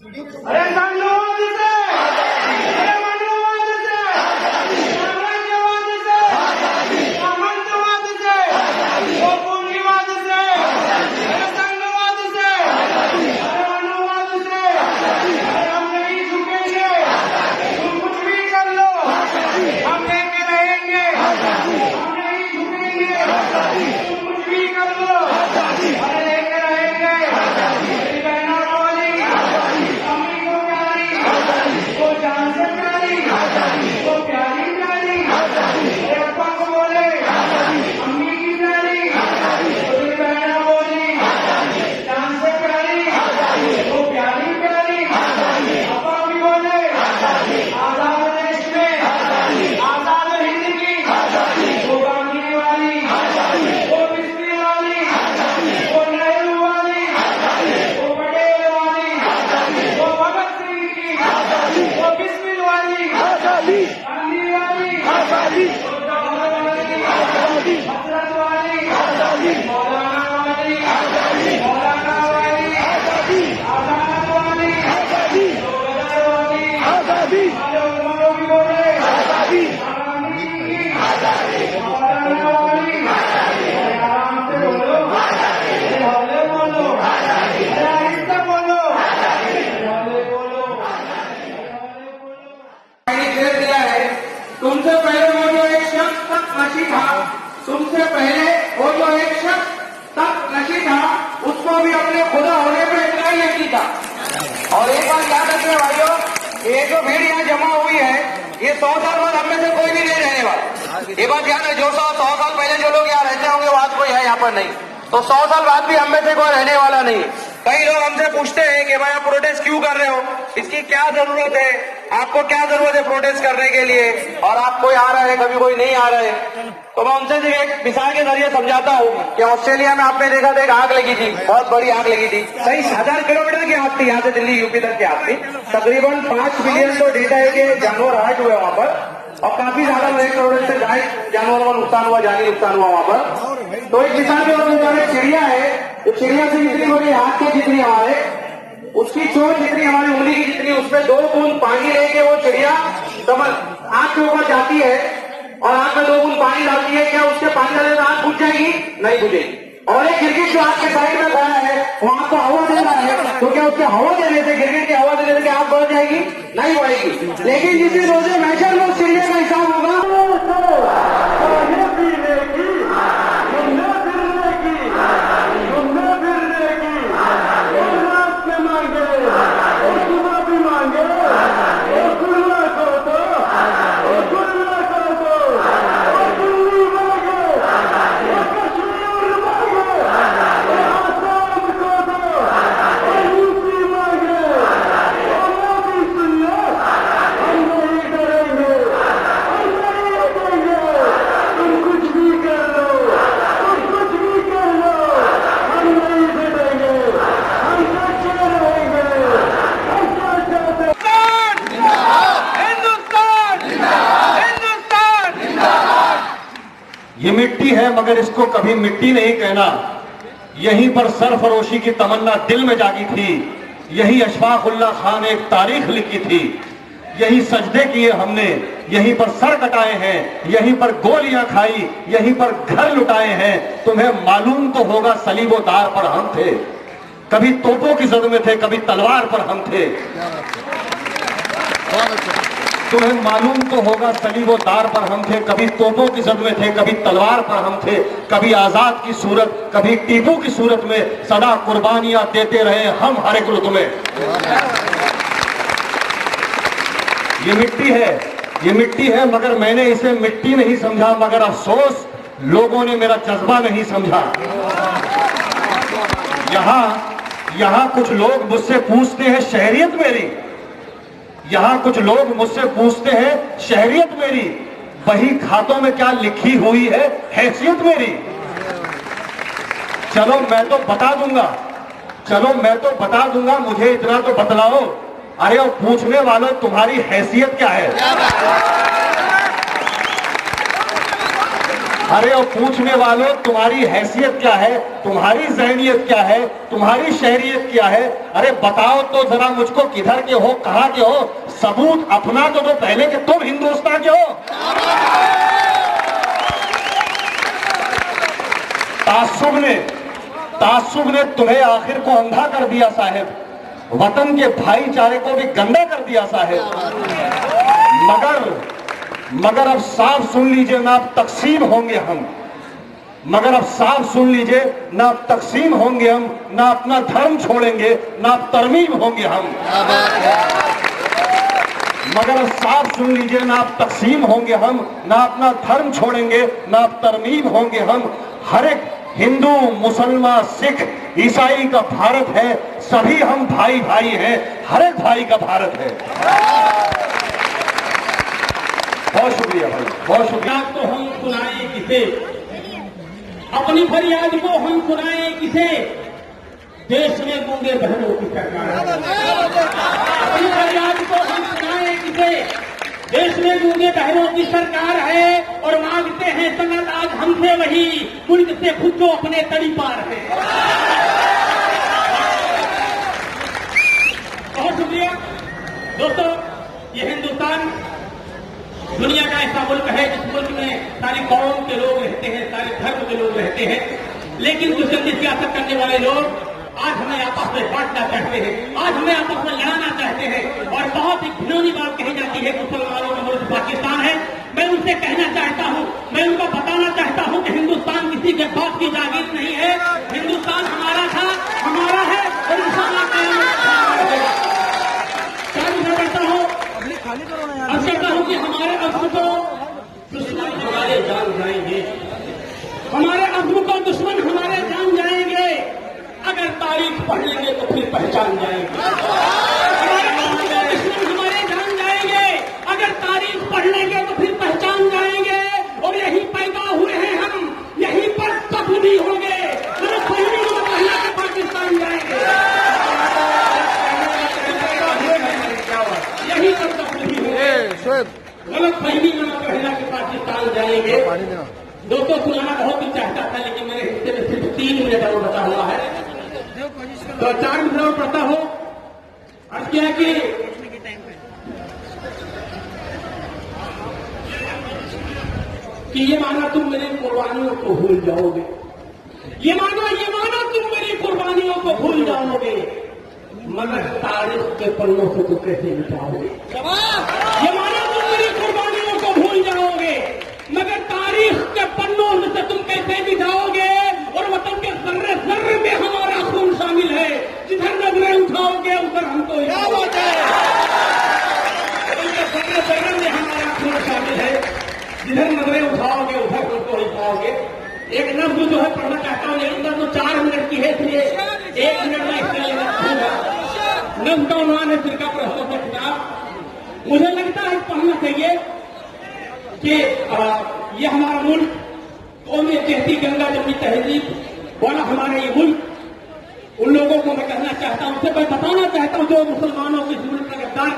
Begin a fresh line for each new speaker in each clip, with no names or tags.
अरे साम्यवाद से, अरे मनुवाद से, साम्राज्यवाद से, सामंतवाद से, पूंजीवाद से, अरे संघवाद से, अरे मनुवाद से, अरे हम नहीं झुकेंगे। तुम कुछ भी कर लो, हम लेके रहेंगे। हम नहीं झुकेंगे। तुम कुछ भी कर लो, अरे लेके रहेंगे। मेरी बहना बोली, अम्मी को प्यारी, वो जान से प्यारी, वो प्यारी प्यारी। मेरे अब्बा को बोले अम्मी की प्यारी, मेरी बहना बोली जान से प्यारी, वो प्यारी प्यारी। अब्बा भी बोले आजाद देश में, आजाद हिंद की, वो गांधी वाली, वो बिस्मिल वाली, वो नेहरू वाली, वो पटेल वाली, वो भगत सिंह की, वो बिस्मिल वाली, गांधी वाली, वो जवाहर वाली, हजरत वाली, मौलाना वाली, मौलाना वाली, आजाद वाली, गदर वाली, मौलाना भी बोले गांधी जी की, मौलाना वाली। अरे आराम से बोलो, अरे हौले बोलो, अरे आहिस्ता बोलो, अरे हौले बोलो, हौले बोलो। मैंने कह दिया है, तुमसे पहले वो जो एक शख्स तक नशी था, तुमसे पहले वो जो एक शख्स तक नशी था, उसको भी अपने खुदा होने पे इतना ही यकीन था। और एक बात याद रखिए भाइयों, ये जो भीड़ यहाँ जमा हुई है, ये 100 साल बाद हम में से कोई भी नहीं रहने वाला। ये बात याद है, जो 100 साल पहले जो लोग यहाँ रहते होंगे वो आज कोई है यहाँ पर नहीं, तो 100 साल बाद भी हम में से कोई रहने वाला नहीं। कई लोग हमसे पूछते हैं कि भाई आप प्रोटेस्ट क्यों कर रहे हो, इसकी क्या जरूरत है, आपको क्या जरूरत है प्रोटेस्ट करने के लिए, और आप कोई आ रहे हैं कभी कोई नहीं आ रहे। तो मैं उनसे एक मिसाल के जरिए समझाता हूँ कि ऑस्ट्रेलिया में आपने देखा था एक आग लगी थी, बहुत बड़ी आग लगी थी, कई 1000 किलोमीटर की आग थी, यहाँ से दिल्ली यूपी तक की आग थी। तकरीबन 5 मिलियन तो डेटा है कि जानवर हार्ट हुए वहां पर, और काफी ज्यादा 1 करोड़ से ज्यादा जानवरों का नुकसान हुआ, जानी नुकसान हुआ वहां पर। तो एक मिसाल के तौर पर चिड़िया है, जो चिड़िया से जितनी बड़ी हाथ की जितनी हमारे, उसकी चोट जितनी हमारी उंगली की जितनी, उसमें 2 बूंद पानी लेके वो चिड़िया आग के ऊपर जाती है और आग में 2 बूंद पानी डालती है। क्या उसके पानी डालने से आग बुझ जाएगी? नहीं बुझेगी। और एक गिरगिट जो आग के साइड में खड़ा है, वो आपको हवा दे रहा है, तो क्या उसके हवा देने से, गिरगिट की हवा देने से आग बढ़ जाएगी? नहीं बढ़ेगी। लेकिन जिस दिन रोजे मैचर में चिड़िया का हिसाब होगा,
ये मिट्टी है मगर इसको कभी मिट्टी नहीं कहना। यहीं पर सरफरोशी की तमन्ना दिल में जागी थी, यही अशफाकुल्लाह खान ने एक तारीख लिखी थी, यही सजदे किए हमने, यहीं पर सर कटाए हैं, यहीं पर गोलियां खाई, यहीं पर घर लुटाए हैं। तुम्हें मालूम तो होगा सलीबोदार पर हम थे, कभी तोपों की जद में थे, कभी तलवार पर हम थे। तुम्हें मालूम तो होगा सलीबोदार पर हम थे, कभी तोपों की जद में थे, कभी तलवार पर हम थे, कभी आजाद की सूरत, कभी टीपू की सूरत में सदा कुर्बानियां देते रहे हम हर एक रुत में। ये मिट्टी है, ये मिट्टी है, मगर मैंने इसे मिट्टी नहीं समझा, मगर अफसोस लोगों ने मेरा जज्बा नहीं समझा। यहां कुछ लोग मुझसे पूछते हैं शहरियत मेरी, यहां कुछ लोग मुझसे पूछते हैं शहरियत मेरी, बही खातों में क्या लिखी हुई है हैसियत मेरी। चलो मैं तो बता दूंगा, चलो मैं तो बता दूंगा, मुझे इतना तो बतलाओ, अरे वो पूछने वालों तुम्हारी हैसियत क्या है? अरे और पूछने वालों, तुम्हारी हैसियत क्या है, तुम्हारी ज़हनियत क्या है, तुम्हारी शहरियत क्या है? अरे बताओ तो जरा मुझको, किधर के हो, कहां के हो? सबूत अपना तो दो पहले कि तुम हिंदुस्तान के हो। तासुब ने तुम्हें आखिर को अंधा कर दिया साहब, वतन के भाईचारे को भी गंदा कर दिया साहब। मगर अब साफ सुन लीजिए, ना अब तकसीम होंगे हम। मगर अब साफ सुन लीजिए, ना अब तकसीम होंगे हम, ना अपना धर्म छोड़ेंगे, ना अब तरमीम होंगे हम। मगर अब साफ सुन लीजिए, ना अब तकसीम होंगे हम, ना अपना धर्म छोड़ेंगे, ना अब तरमीम होंगे हम। हर एक हिंदू, मुसलमान, सिख, ईसाई का भारत है, सभी हम भाई भाई हैं, हर एक भाई का भारत है। बहुत शुक्रिया भाई, बहुत शुक्रिया।
तो हम सुनाए किसे, अपनी फरियाद को हम सुनाए किसे, देश में गूंगे बहनों की सरकार। अपनी फरियाद को हम सुनाए किसे, देश में गूंगे बहनों की सरकार है, और मांगते हैं सनद आज हमसे वही, मुल्क से खुद जो अपने तड़ी पार है। बहुत शुक्रिया दोस्तों। ये हिंदुस्तान दुनिया का ऐसा मुल्क है जिस मुल्क में सारी कौम के लोग रहते हैं, सारे धर्म के लोग रहते हैं, लेकिन कुछ गंदी सियासत करने वाले लोग आज हमें आपस में बांटना चाहते हैं, आज हमें आपस में लड़ाना चाहते हैं, और बहुत ही घिनौनी बात कही जाती है मुसलमानों का मुल्क पाकिस्तान है। मैं उनसे कहना चाहता हूं, मैं उनको बताना चाहता हूं कि हिंदुस्तान किसी के बाप की जागीर नहीं है। हिंदुस्तान हमारा था, हमारा है, और इंशाअल्लाह करता हूं कि हमारे अज़्म को दुश्मन हमारे जान जाएंगे, हमारे अज़्म को दुश्मन हमारे जान जाएंगे। अगर तारीख पढ़ लेंगे तो फिर पहचान जाएंगे। हमारे अज़्म को दुश्मन हमारे जान जाएंगे, अगर तारीख पढ़ लेंगे तो फिर पहचान जाएंगे। और यहीं पैदा हुए हैं हम, यहीं पर तब्दीली होंगे, मतलब पहली पहला के पाकिस्तान जाएंगे, यहीं पर तब्दीली होंगे, गलत फहमी में पहला के पाकिस्तान जाएंगे। दोस्तों सुनाना बहुत ही चाहता था, लेकिन मेरे हिस्से में सिर्फ 3 मिनट और बचा हुआ है, तो 4 मिनट और पढ़ता हो। अर्ज किया कि ये माना तुम मेरी कुर्बानियों को भूल जाओगे, ये मानो तुम मेरी कुर्बानियों को भूल जाओगे, मगर तारीख के पन्नों से तो कैसे मिटाओगे। ये मानो तुम मेरी कुर्बानियों को भूल जाओगे, मगर तारीख के पन्नों से तुम कैसे मिटाओगे। और वतन के जर्रे जर्रे में हमारा खून शामिल है, जिधर नजरें उठाओगे उधर हमको याद होता है। वतन के जर्रे जर्रे में हमारा खून शामिल है, जिधर नजरें उठाओगे उधर हमको ही पाओगे। एक नज़्म जो है पढ़ना चाहता हूँ, लेकिन नज़्म 4 मिनट की है, इसलिए 1 मिनट में इसके लिए रखूंगा। नज़्म का उन्वान है फिरका प्रस्तुत का खिताब। मुझे लगता है पढ़ना चाहिए कि ये हमारा मुल्क कौमी कहती गंगा जमनी तहजीब वाला हमारा ये मुल्क, उन लोगों को मैं कहना चाहता हूं, उनसे मैं बताना चाहता हूं जो मुसलमानों के मुल्क का गद्दार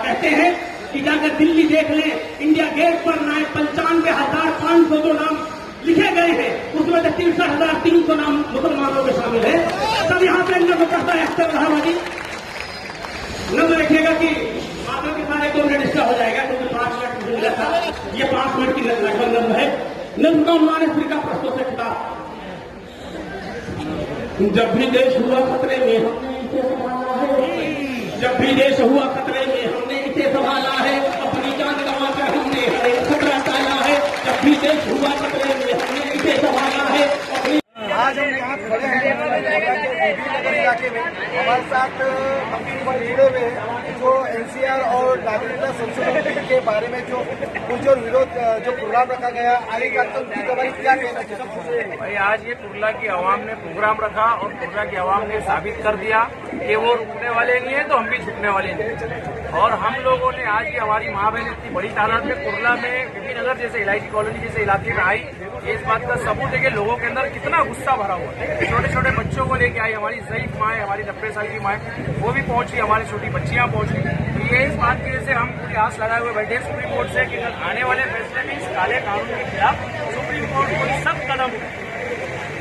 कहते हैं कि जाकर दिल्ली देख लें, इंडिया गेट पर 95,500 जो नाम लिखे गए हैं, उसमें से 63,300 नाम मुसलमानों के शामिल है। तब यहाँ पे नज़्म करता है अख्तर रहाबादी। नज़्म देखिएगा कि आगे के सारे 2 मिनट इसका हो जाएगा, क्योंकि 5 मिनट मुझे मिला था, ये 5 मिनट की लगभग नज़्म है। नज़्म का उन्वान है फिरका प्रस्तुत से खिताब। जब भी देश हुआ खतरे में हमने इसे संभाला है, जब भी देश हुआ खतरे में हमने इसे संभाला है, अपनी जान गंवा कर हमने हर एक खतरा टाला है। जब भी देश हुआ खतरे में हमने इसे संभाला है, अपनी।
आज हम यहाँ खड़े हैं इलाके में, हमारे साथ जुड़े हुए हैं जो एनसीआर और नागरिकता संशोधन बिल के बारे में जो पुरजोर विरोध जो प्रोग्राम रखा गया, आगे का तो क्या कहना चाहते हैं?
भाई आज ये टुरला की आवाम ने प्रोग्राम रखा और टुरला की आवाम ने साबित कर दिया कि वो रुकने वाले नहीं है तो हम भी झुकने वाले नहीं। और हम लोगों ने आज भी हमारी माँ बहन इतनी बड़ी तादाद में कुर्ला में बीबी नगर जैसे इलायची कॉलोनी जैसे इलाके में आई, इस बात का सबूत है कि लोगों के अंदर कितना गुस्सा भरा हुआ है। छोटे छोटे बच्चों को लेके आई, हमारी ज़ईफ माँ है, हमारी 90 साल की माँ है, वो भी पहुंची, हमारी छोटी बच्चियां पहुंची। तो ये इस बात की वजह से हम पूरी आस लगाए हुए बैठे सुप्रीम कोर्ट से कि आने वाले फैसले में इस काले कानून के खिलाफ सुप्रीम कोर्ट कोई सख्त कदम उठाए।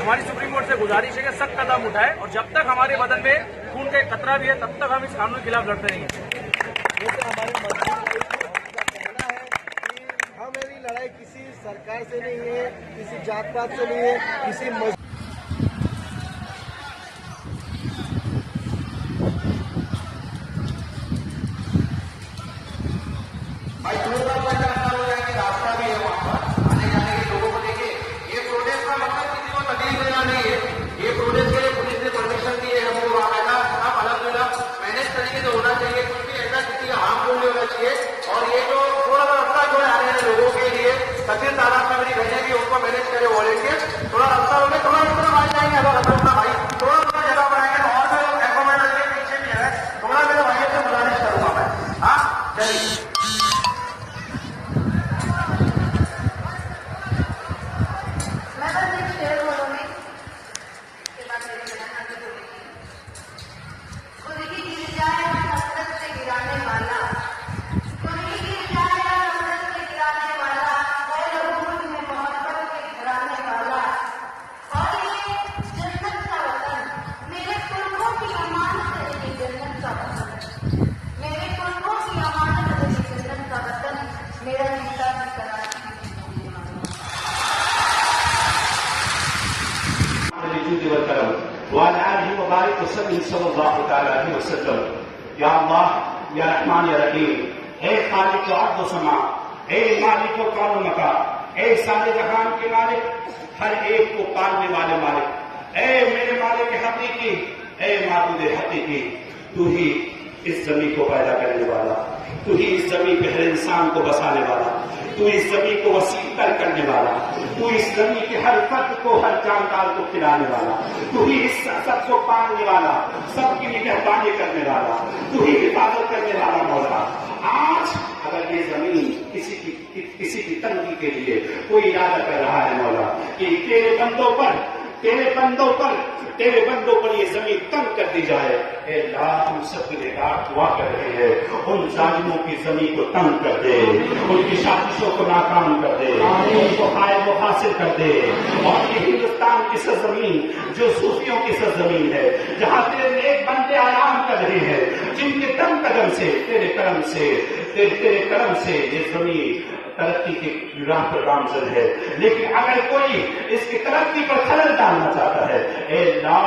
हमारी सुप्रीम कोर्ट से गुजारिश है कि सख्त कदम उठाए और जब तक हमारे बदन में खून का खतरा भी है तब तक हम इस कानून के खिलाफ लड़ते रहेंगे।
जैसे हमारे मंत्री का कहना है कि हमारी लड़ाई किसी सरकार से नहीं है, किसी जात पात से नहीं है, किसी
रास्ता भी है वहाँ पर आने जाने के लोगों को देखिए। ये प्रोटेस्ट का मतलब किसी को तकलीफ देना नहीं है। ये प्रोटेस्ट के लिए पुलिस ने परमिशन दी है, हमको बाकायदा आप अलग मैनेज तरीके से होना चाहिए, कुछ भी ऐसा किसी का हार्मफुल नहीं होना चाहिए। और ये जो थोड़ा सा रास्ता जो है आने वाले लोगों के लिए कथित तादाद में मेरी बहनें भी उनको मैनेज करे वॉलेंटियर, थोड़ा रास्ता होने थोड़ा मान जाएंगे। अगर अपना भाई थोड़ा जगह बनाएंगे तो और भी एकोमोडेट पीछे भी है, थोड़ा मेरे भाइयों से गुजारिश करूंगा मैं। हाँ चलिए या अल्लाह या रहमान या रहीम, ए खालिक अर्द व समा, ए मालिक व कौन मका, ए सारे जहान के मालिक, हर एक को पालने वाले मालिक, ए मेरे मालिक हकीकी, ए माबूद हकीकी, तू ही इस जमीन को पैदा करने वाला, तू ही इस जमीन पे हर इंसान को बसाने वाला, तू इस जमीन को वसीकर करने वाला, तू इस जमीन के हर फर्द को हर जानकार को खिलाने वाला, तू ही इस सबको पालने वाला, सबकी निगहबानी करने वाला, तू ही हिफाजत करने वाला मौला। आज अगर ये जमीन किसी की तंगी के लिए कोई इरादा कर रहा है मौला कि तेरे बंदों पर ये जमीन तंग कर दी जाए, ए अल्लाह हम सब निगाह दुआ कर रहे हैं, उन जालिमों की जमीन को तंग कर दे, उनकी साजिशों को नाकाम कर दे, उनको हाय वो हासिल कर दे। और ये हिंदुस्तान की सरजमीन जो सूफियों की सरजमीन है, जहाँ तेरे नेक बंदे आराम कर रहे हैं, जिनके दम कदम से तेरे करम से ये जमीन तरक्की की राह पर गामजन है। लेकिन अगर कोई इसकी तरक्की पर खलल डालना चाहता है, ए अल्लाह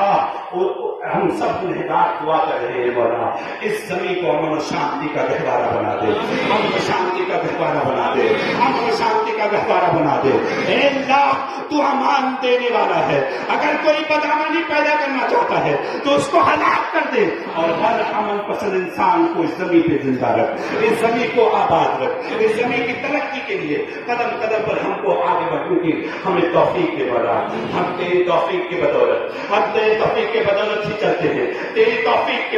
हम सब गुनहगार दुआ कर रहे हैं मौला, इस जमीन को अमन शांति का गहवारा बना दे, अमन शांति का गहवारा बना दे, अमन शांति का गहवारा बना दे। ए अल्लाह तू अमान देने वाला है, अगर कोई बदअमनी पैदा करना चाहता है तो उसको हलाक कर दे और हर अमन पसंद इंसान को इस जमीन पे जिंदा रख, इस जमीन को आबाद रख, इस जमीन की तरक्की के लिए कदम कदम पर हमको आगे बढ़ने की हमें तौफीक दे बड़ा। हम तेरी तौफीक के बदौलत, हम तेरी तौफीक के बदौलत ही चलते हैं, तेरी तौफीक के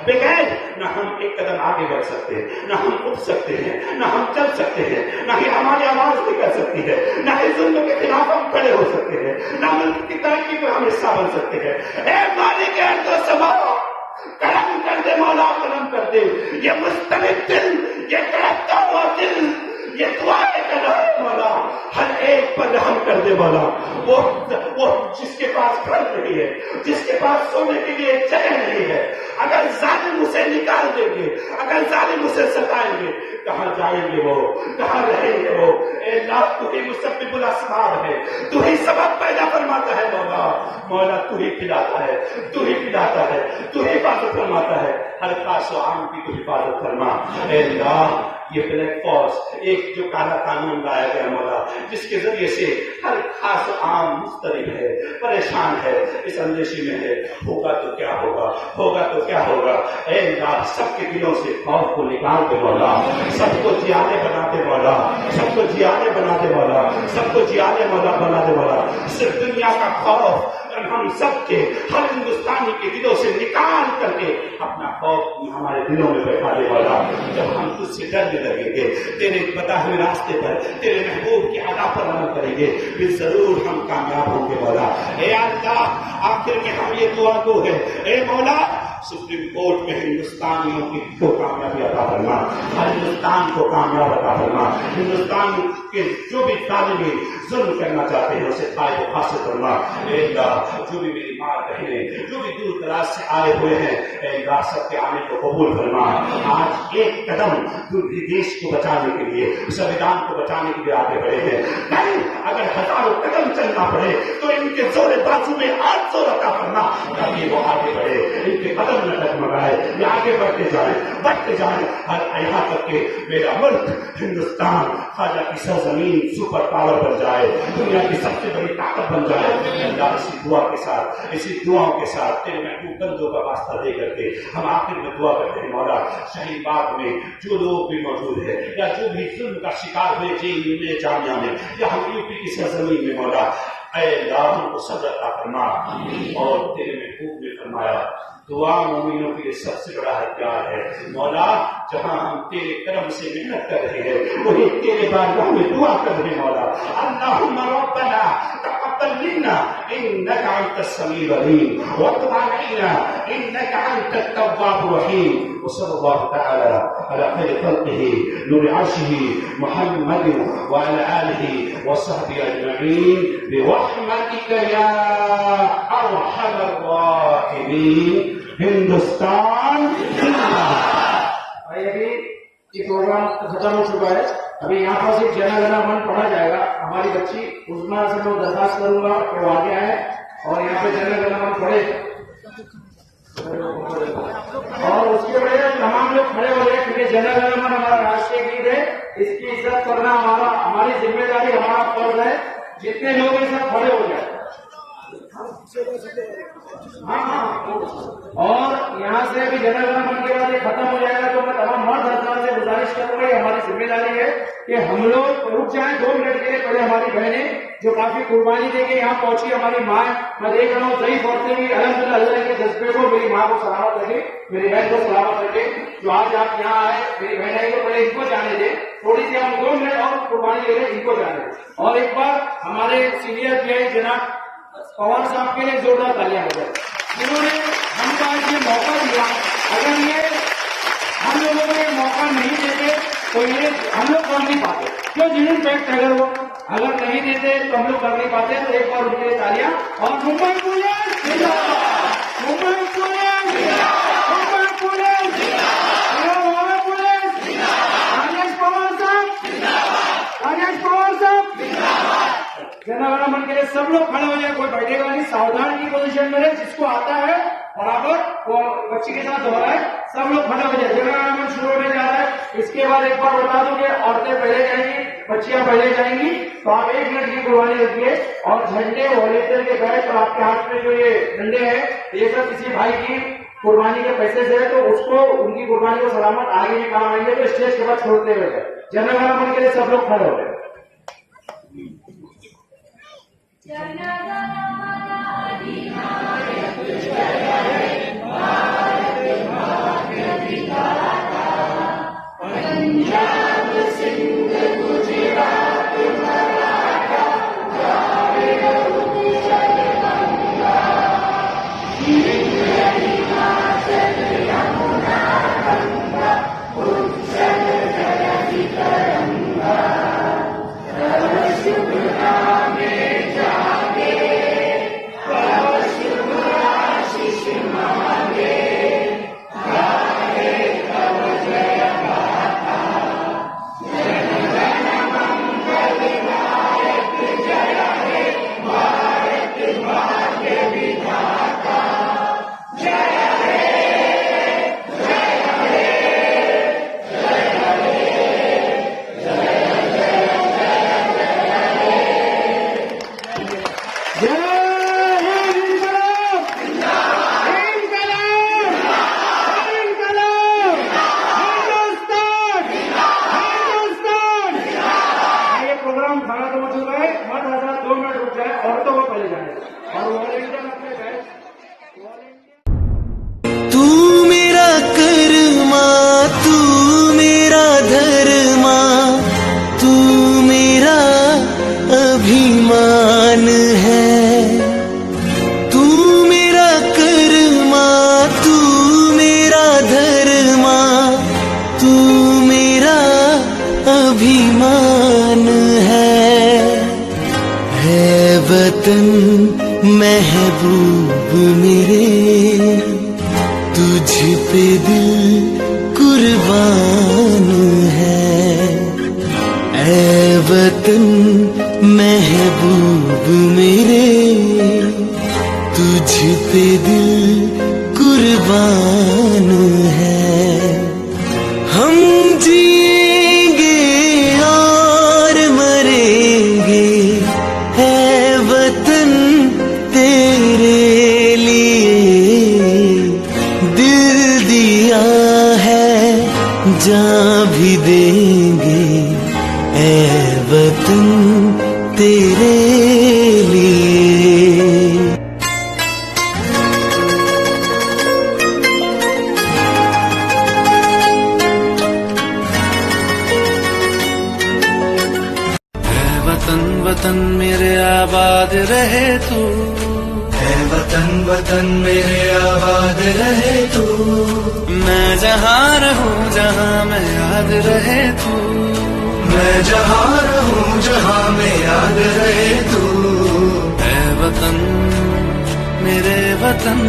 बगैर न हम एक कदम आगे बढ़ सकते हैं, न हम उठ सकते हैं, न हम चल सकते हैं, न ही हमारी आवाज निकल सकती है, न ही जुल्म के खिलाफ हम खड़े हो सकते हैं, न मुल्क की तरक्की में हम हिस्सा बन सकते हैं। ए मालिक अर्ज़ व समा, करम कर दे मौला, करम कर दे। ये मुस्तमिद दिल, ये तड़पता हुआ दिल, ये दुआएं कर रहा है मौला, हर एक पर रहम कर दे मौला। वो जिसके पास घर नहीं है, जिसके पास सोने के लिए जगह नहीं है, अगर जालिम उसे निकाल देंगे, अगर जालिम उसे सताएंगे, कहाँ जाएंगे वो, कहाँ रहेंगे वो? ए अल्लाह तू ही मुसब्बिबुल अस्बाब है, तू ही सबब पैदा फरमाता है मौला। मौला तू ही खिलाता है, तू ही पिलाता है, तू ही हिफाजत फरमाता है, हर खास व आम की तू हिफाजत फरमा। ए अल्लाह ये ब्लैक फॉर्स एक जो काला कानून लाया गया मौला, जिसके जरिए से हर खास आम मुस्तरिब है, परेशान है, इस अंदेशे में है, होगा तो क्या होगा, होगा तो क्या होगा। ए अल्लाह सबके दिलों से खौफ को निकाल दे मौला, सबको जियाने बनाते मौला, सबको जियाने बनाते मौला, सबको जियाने मौला बना दे मौला। सिर्फ दुनिया का खौफ
बचपन हम सबके हर हिंदुस्तानी के दिलों से निकाल करके अपना खौफ हमारे दिलों में बैठा दे वाला। जब हम तुझसे डरने लगेंगे, तेरे बताए हुए रास्ते पर, तेरे महबूब की अदा पर अमल करेंगे, फिर जरूर हम कामयाब होंगे मौला। ए अल्लाह, आखिर में हम ये दुआ दो है, ए मौला सुप्रीम कोर्ट में हिंदुस्तानियों को कामयाबी अता फरमा, हर हिंदुस्तान को कामयाब अता फरमा। हिंदुस्तान के जो भी तालिबे जुल्म करना चाहते हैं उसे फायदे हासिल फरमा। जो भी मेरी माँ बहने जो भी दूर दराज से आए हुए हैं, सबके आने को कबूल फरमा। आज एक कदम देश को बचाने के लिए, संविधान को बचाने के लिए आगे बढ़े हैं। नहीं, अगर हजारों कदम चलना पड़े तो इनके जोरे बाजू में 800 अता फरमा, ताकि वो आगे बढ़े, इनके कदम न डगमगाए, ये आगे बढ़ते जाए। हर यहाँ तक के मेरा मुल्क हिंदुस्तान ख्वाजा की सरजमीन सुपर पावर बन जाए, दुनिया की सबसे बड़ी ताकत बन जाए। अल्लाह इसी दुआ के साथ, इसी दुआओं के साथ तेरे महबूब बंदों का वास्ता दे करके हम आखिर में दुआ करते हैं मौला, शहीद बाग में जो लोग भी मौजूद है या जो भी जुल्म का शिकार हुए जेल में, जामिया में या हम यूपी की सरजमीन में मौला, अल्लाह उनको सब्र अता फरमा। और तेरे महबूब ने फरमाया दुआ मोमिनों के लिए सबसे बड़ा हथियार है मौला। जहां हम तेरे करम से मेहनत कर रहे हैं वही तेरे बारगाह में दुआ कर रहे हैं मौला। अल्लाहुम्मा रब्बना तक़ब्बल मिन्ना इन्नका अंतस समीउल अलीम व तुब अलैना इन्नका अंतत तव्वाबुर रहीम। व सल्लल्लाहु तआला अला खैरि खल्क़िही नूरि अर्शिही मुहम्मद व अला आलिही व सहबिही अजमईन बिरहमतिका या अरहमर राहिमीन। हिंदुस्तान
भाई, अभी ये प्रोग्राम खत्म हो चुका है। अभी यहाँ पर सिर्फ जन गण मन पढ़ा जाएगा। हमारी बच्ची उस्मा से मैं दरखास्त करूंगा कि वो आगे आए और यहाँ पे जन गण मन पढ़े और उसके बड़े तमाम लोग खड़े हो गए, क्योंकि जन गण मन हमारा राष्ट्रीय गीत है, इसकी इज्जत करना हमारी जिम्मेदारी, हमारा फर्ज है। जितने लोग हैं सब खड़े हो जाए। हाँ, और यहाँ से भी जन गण मन के बाद ये खत्म हो जाएगा तो मैं तमाम मर्द हजरात से गुजारिश करूंगा, ये हमारी जिम्मेदारी है कि हम लोग रुक जाएं 2 मिनट के लिए। पहले हमारी बहनें जो काफी कुर्बानी देके यहाँ पहुंची, हमारी माँ, मैं देख रहा हूँ सही औरतें भी अल्हम्दुलिल्लाह अल्लाह के जज्बे को, मेरी माँ को सलामत रखे, मेरी बहन को सलामत रखे। जो आज आप यहाँ आए, मेरी बहन आई, तो पहले इनको जाने दे, थोड़ी सी हम 2 मिनट और कुर्बानी दे रहे, इनको जाने दे। और एक बार हमारे सीनियर पीआई जनाब पवार साहब के लिए जोरदार तालियां हो जाए, जिन्होंने हमको आज ये मौका दिया। अगर ये हम लोगों को ये मौका नहीं देते तो ये हम लोग कर नहीं पाते। क्यों जिन्होंने फैक्ट अगर नहीं देते तो हम लोग कर नहीं पाते। तो एक बार उनके लिए तालियां। और मुंबई पुलिस जिंदाबाद, मुंबई पुलिस जिंदाबाद, मुंबई पुलिस जिंदाबाद, पुलिस जिंदाबाद, राजेश पवार साहब जिंदाबाद, राजेश पवार साहब जिंदाबाद। जनगण मन के लिए सब लोग खड़े हो जाए, कोई बैठेगा नहीं, सावधान की पोजीशन में रहे। जिसको आता है बराबर वो बच्ची के साथ दोहराए, सब लोग खड़े हो जाए। जनगण मन शुरू होने जा रहा है। इसके बाद एक बार बता दूं कि औरतें पहले जाएंगी, बच्चियां पहले जाएंगी, तो आप 1 मिनट की कुर्बानी रखिए। और झंडे वॉलेंटियर के बैच और आपके हाथ में जो ये डंडे हैं, ये सब किसी भाई की कुर्बानी के पैसे से है, तो उसको उनकी कुर्बानी को सलामत आगे भी काम आएंगे। तो स्टेज के बाद छोड़ते हुए जनगण मन के लिए सब लोग खड़े हो गए।
शिशु
महबूब मेरे, तुझ पे दिल कुर्बान है। ऐ वतन महबूब मेरे, तुझ पे दिल कुर्बान है। हम जिएंगे और मरेंगे, है वतन तेरे लिए। दिल दिया है जान भी देंगे, है वतन तेरे लिए। वतन वतन मेरे आबाद रहे तू, है वतन वतन मेरे आबाद रहे तू। मैं जहाँ रहूं जहाँ मैं याद रहे तू, मैं जहाँ रहूं जहाँ मैं याद रहे तू। है वतन मेरे वतन।